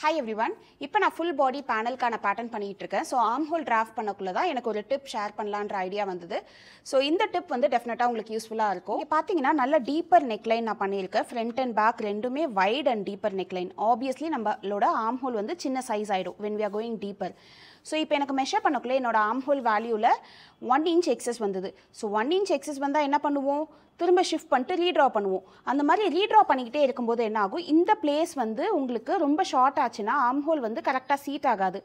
Hi everyone. இப்போ நான் full body panelக்கான pattern பண்ணிட்டு இருக்கேன். So arm hole draft பண்ணக்குள்ள தான் எனக்கு ஒரு tip share பண்ணலாம்ன்ற ஐடியா வந்தது. So இந்த tip வந்து டெஃபினட்டா உங்களுக்கு யூஸ்ஃபுல்லா இருக்கும். இங்க பாத்தீங்கன்னா நல்ல deeper neckline நான் பண்ணியிருக்கேன். Front and back ரெண்டுமே wide and deeper neckline. Obviously நம்மளோட arm hole வந்து சின்ன size ஆயிடும் when we are going deeper. So இப்போ எனக்கு மெஷர் பண்ணக்குள்ள என்னோட arm hole வேல்யூல 1 inch excess வந்தது. So 1 inch excess வந்தா என்ன பண்ணுவோம்? திரும்ப ஷிஃப்ட் பண்ணிட்டு ரீட்ரா பண்ணுவோம். அந்த மாதிரி ரீட்ரா பண்ணிக்கிட்டே இருக்கும்போது என்ன ஆகும், இந்த பிளேஸ் வந்து உங்களுக்கு ரொம்ப ஷார்ட் ஆச்சுன்னா ஆர்ம் ஹோல் வந்து கரெக்டாக சீட் ஆகாது.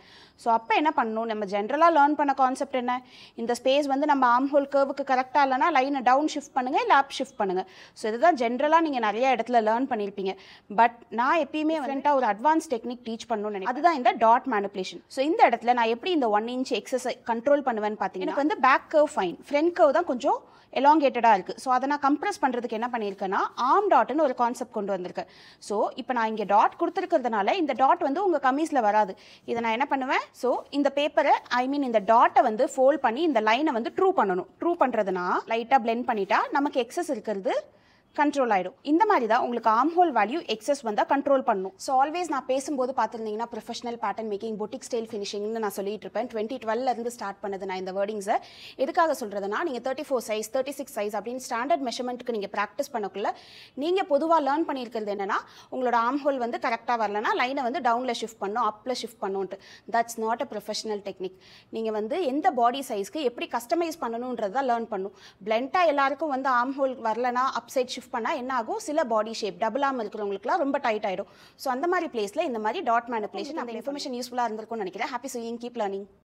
ஸோ அப்போ என்ன பண்ணணும், நம்ம ஜென்ரலாக லேர்ன் பண்ண கான்செப்ட் என்ன, இந்த ஸ்பேஸ் வந்து நம்ம ஆர்ம் ஹோல் கர்வுக்கு கரெக்டாக இல்லைனா லைனை டவுன் ஷிஃப்ட் பண்ணுங்கள், இல்லை அப் ஷிஃப்ட் பண்ணுங்கள். ஸோ இதுதான் ஜென்ரலாக நீங்கள் நிறைய இடத்துல லேர்ன் பண்ணியிருப்பீங்க. பட் நான் எப்பயுமே வந்துட்டு ஒரு அட்வான்ஸ் டெக்னிக் டீச் பண்ணணும்னு நினைக்கிறேன். அதுதான் இந்த டாட் மேனிபுலேஷன். ஸோ இந்த இடத்துல நான் எப்படி இந்த 1 inch எக்ஸஸை கண்ட்ரோல் பண்ணுவேன்னு பார்த்தீங்கன்னா, எனக்கு வந்து back curve fine, front curve தான் கொஞ்சம் எலாங்கேட்டடாக இருக்குது. ஸோ அதை நான் கம்ப்ரெஸ் பண்ணுறதுக்கு என்ன பண்ணியிருக்கேன்னா ஆர்ம் டாட்னு ஒரு கான்செப்ட் கொண்டு வந்திருக்கேன். ஸோ இப்போ நான் இங்கே டாட் கொடுத்துருக்கிறதுனால இந்த டாட் வந்து உங்கள் கமீஸில் வராது. இதை நான் என்ன பண்ணுவேன், ஸோ இந்த பேப்பரை இந்த டாட்டை வந்து ஃபோல்ட் பண்ணி இந்த லைனை வந்து ட்ரூ பண்ணணும். ட்ரூ பண்ணுறதுனா லைட்டாக பிளெண்ட் பண்ணிட்டா நமக்கு எக்ஸஸ் இருக்கிறது கண்ட்ரோல் ஆகிடும். இந்த மாதிரி தான் உங்களுக்கு ஆர்ம் ஹோல் வேல்யூ எக்ஸஸ் வந்தால் கண்ட்ரோல் பண்ணணும். ஸோ ஆல்வேஸ் நான் பேசும்போது பார்த்துருந்தீங்கன்னா professional pattern making, boutique style ஃபினிஷிங்னு நான் சொல்லிட்டு இருப்பேன். 2012 ஸ்டார்ட் பண்ணது நான் இந்த வேர்டிங்ஸை. எதுக்காக சொல்கிறதுனா, நீங்கள் 34 சைஸ் 36 சைஸ் அப்படின்னு ஸ்டாண்டர்ட் மெஷர்மெண்ட்டுக்கு நீங்கள் ப்ராக்டிஸ் பண்ணக்குள்ள நீங்கள் பொதுவாக லேர்ன் பண்ணியிருக்கிறது என்னென்னா, உங்களோட ஆர்ம் ஹோல் வந்து கரெக்டாக வரலன்னா லைனை வந்து டவுனில் ஷிஃப்ட் பண்ணணும், அப்பில் ஷிஃப்ட் பண்ணுன்ட்டு. That's not a professional technique. நீங்கள் வந்து எந்த பாடி சைஸ்க்கு எப்படி கஸ்டமைஸ் பண்ணணுன்றது தான் லேர்ன் பண்ணணும். பிளெண்டாக எல்லாருக்கும் வந்து ஆர்ம் ஹோல் வரலனா அப் சைட் ஷிஃப்ட் பண்ணால் என்ன ஆகும், சில பாடி ஷேப் டபுள் ஆர்ம் இருக்கிறவங்களுக்குலாம் ரொம்ப டைட் ஆகிடும். ஸோ அந்த மாதிரி பிளேஸில் இந்த மாதிரி டாட் மேனிபுலேஷன், அந்த இன்ஃபர்மேஷன் யூஸ்ஃபுல்லாக இருந்திருக்கும்னு நினைக்கிறேன். Happy chewing, keep learning.